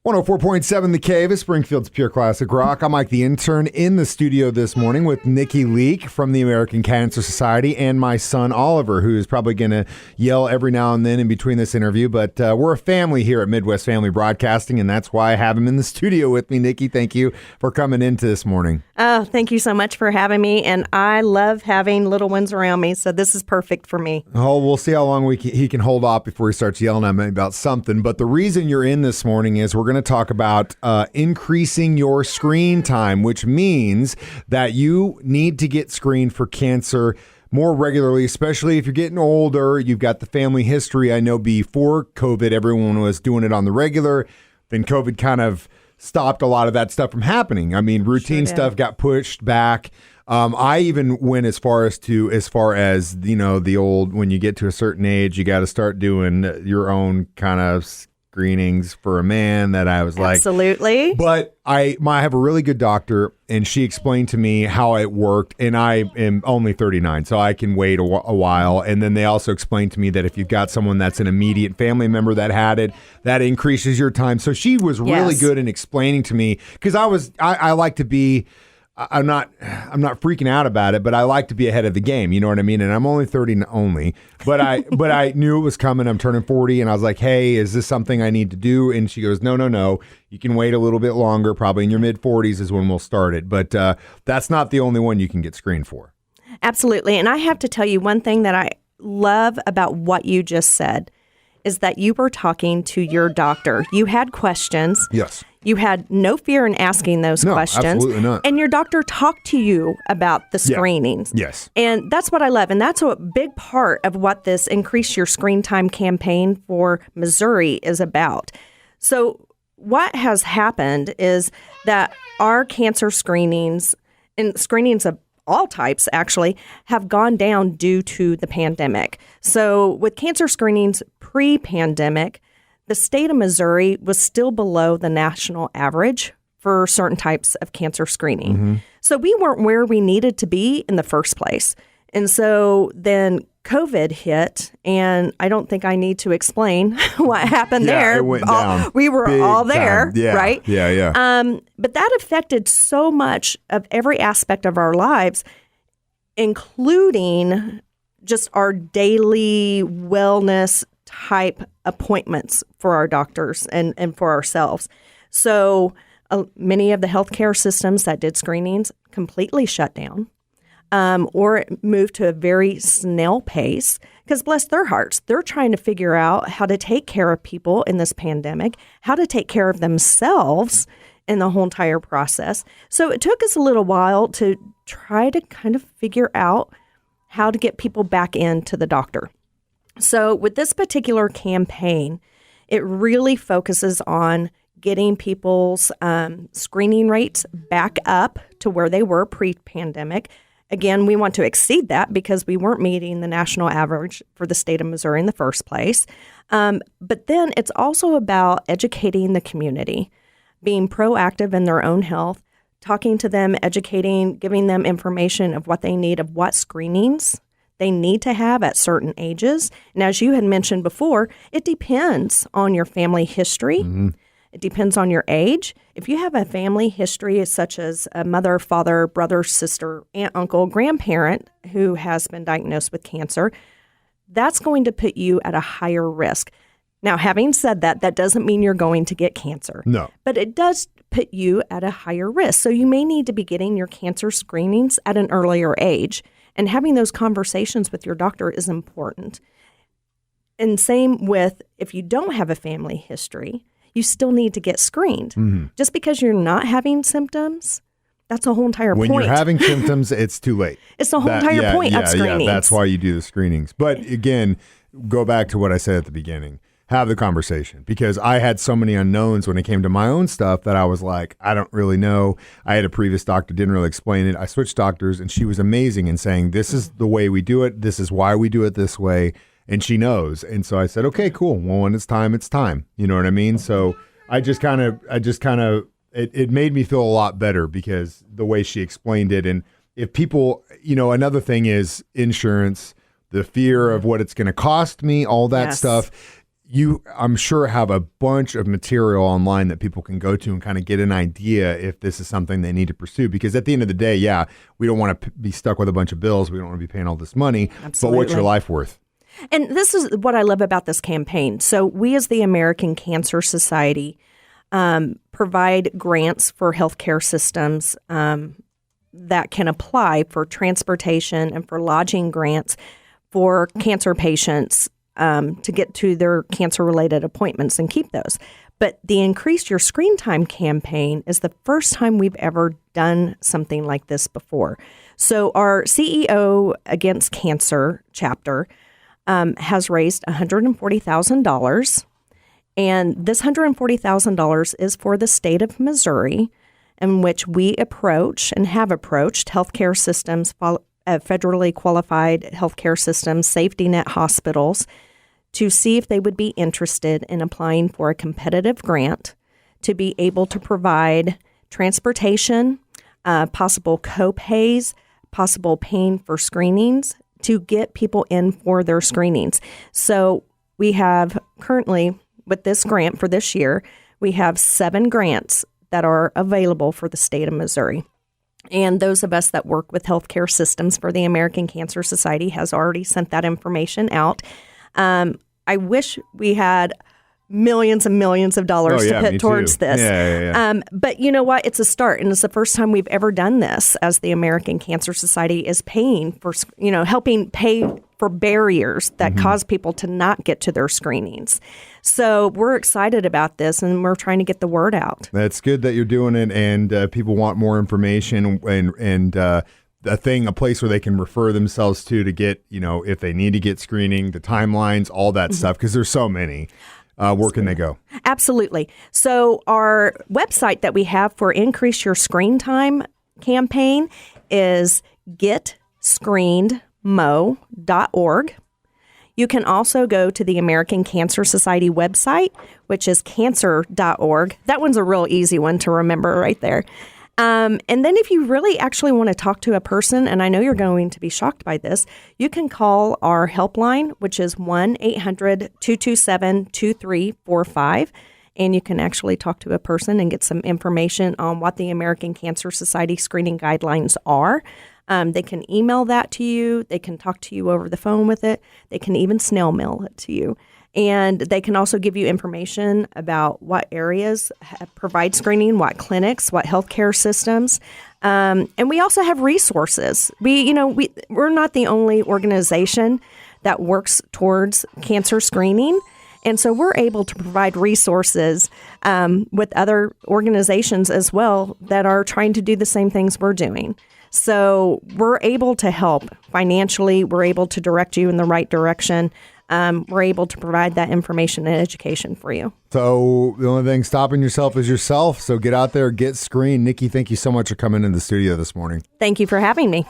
104.7 The Cave is Springfield's Pure Classic Rock. I'm Mike the Intern in the studio this morning with Nikki Leak from the American Cancer Society and my son Oliver, who is probably going to yell every now and then in between this interview. But we're a family here at Midwest Family Broadcasting, and that's why I have him in the studio with me. Nikki, thank you for coming into this morning. Oh, thank you so much for having me. And I love having little ones around me, so this is perfect for me. Oh, we'll see how long he can hold off before he starts yelling at me about something. But the reason you're in this morning is we're going to talk about increasing your screen time, which means that you need to get screened for cancer more regularly, especially if you're getting older. You've got the family history. I know before COVID, everyone was doing it on the regular. Then COVID kind of stopped a lot of that stuff from happening. I mean, routine stuff got pushed back. I even went as far as you know, the old, when you get to a certain age, you got to start doing your own kind of screenings for a man, that I was like, absolutely. But I have a really good doctor, and she explained to me how it worked, and I am only 39, so I can wait a while. And then they also explained to me that if you've got someone that's an immediate family member that had it, that increases your time. So she was really good in explaining to me, because I like to be, I'm not freaking out about it, but I like to be ahead of the game. You know what I mean? And I'm only 30 only, but I knew it was coming. I'm turning 40, and I was like, hey, is this something I need to do? And she goes, no. You can wait a little bit longer. Probably in your mid 40s is when we'll start it. But that's not the only one you can get screened for. Absolutely. And I have to tell you, one thing that I love about what you just said is that you were talking to your doctor. You had questions. Yes. You had no fear in asking those questions. Absolutely not. And your doctor talked to you about the screenings. Yes. And that's what I love. And that's a big part of what this Increase Your Screen Time campaign for Missouri is about. So what has happened is that our cancer screenings, and screenings of all types actually, have gone down due to the pandemic. So with cancer screenings pre-pandemic, the state of Missouri was still below the national average for certain types of cancer screening. Mm-hmm. So we weren't where we needed to be in the first place. And so then COVID hit, and I don't think I need to explain what happened there. It went down. We were all there, right? Yeah. But that affected so much of every aspect of our lives, including just our daily wellness type appointments for our doctors and for ourselves. So many of the healthcare systems that did screenings completely shut down. Or it moved to a very snail pace, because bless their hearts, they're trying to figure out how to take care of people in this pandemic, how to take care of themselves in the whole entire process. So it took us a little while to try to kind of figure out how to get people back into the doctor. So with this particular campaign, it really focuses on getting people's screening rates back up to where they were pre-pandemic. Again, we want to exceed that because we weren't meeting the national average for the state of Missouri in the first place. But then it's also about educating the community, being proactive in their own health, talking to them, educating, giving them information of what they need, of what screenings they need to have at certain ages. And as you had mentioned before, it depends on your family history. Mm-hmm. It depends on your age. If you have a family history such as a mother, father, brother, sister, aunt, uncle, grandparent who has been diagnosed with cancer, that's going to put you at a higher risk. Now, having said that, that doesn't mean you're going to get cancer. No. But it does put you at a higher risk. So you may need to be getting your cancer screenings at an earlier age. And having those conversations with your doctor is important. And same with if you don't have a family history, you still need to get screened. Mm-hmm. Just because you're not having symptoms, that's a whole entire point. When you're having symptoms, it's too late. It's the whole entire point of screenings. Yeah, that's why you do the screenings. But again, go back to what I said at the beginning. Have the conversation, because I had so many unknowns when it came to my own stuff that I was like, I don't really know. I had a previous doctor, didn't really explain it. I switched doctors, and she was amazing in saying, this is the way we do it. This is why we do it this way. And she knows. And so I said, okay, cool. Well, when it's time, it's time. You know what I mean? So it made me feel a lot better, because the way she explained it. And if people, another thing is insurance, the fear of what it's going to cost me, all that stuff. you, I'm sure, have a bunch of material online that people can go to and kind of get an idea if this is something they need to pursue. Because at the end of the day, yeah, we don't want to be stuck with a bunch of bills. We don't want to be paying all this money. Absolutely. But what's your life worth? And this is what I love about this campaign. So we as the American Cancer Society provide grants for healthcare systems that can apply for transportation and for lodging grants for cancer patients to get to their cancer-related appointments and keep those. But the Increase Your Screen Time campaign is the first time we've ever done something like this before. So our CEO Against Cancer chapter has raised $140,000. And this $140,000 is for the state of Missouri, in which we approach and have approached healthcare systems, federally qualified healthcare systems, safety net hospitals, to see if they would be interested in applying for a competitive grant to be able to provide transportation, possible co-pays, possible paying for screenings to get people in for their screenings. So we have currently, with this grant for this year, we have 7 grants that are available for the state of Missouri. And those of us that work with healthcare systems for the American Cancer Society has already sent that information out. I wish we had millions and millions of dollars to put towards this. But you know what? It's a start, and it's the first time we've ever done this as the American Cancer Society is paying for, helping pay for barriers that cause people to not get to their screenings. So we're excited about this, and we're trying to get the word out. That's good that you're doing it, and people want more information and a place where they can refer themselves to get, if they need to get screening, the timelines, all that stuff, because there's so many. Where can they go? Absolutely. So our website that we have for Increase Your Screen Time campaign is getscreenedmo.org. You can also go to the American Cancer Society website, which is cancer.org. That one's a real easy one to remember right there. And then if you really actually want to talk to a person, and I know you're going to be shocked by this, you can call our helpline, which is 1-800-227-2345. And you can actually talk to a person and get some information on what the American Cancer Society screening guidelines are. They can email that to you. They can talk to you over the phone with it. They can even snail mail it to you. And they can also give you information about what areas provide screening, what clinics, what healthcare systems. And we also have resources. We're not the only organization that works towards cancer screening. And so we're able to provide resources with other organizations as well that are trying to do the same things we're doing. So we're able to help financially. We're able to direct you in the right direction. We're able to provide that information and education for you. So the only thing stopping yourself is yourself. So get out there, get screened. Nikki, thank you so much for coming in the studio this morning. Thank you for having me.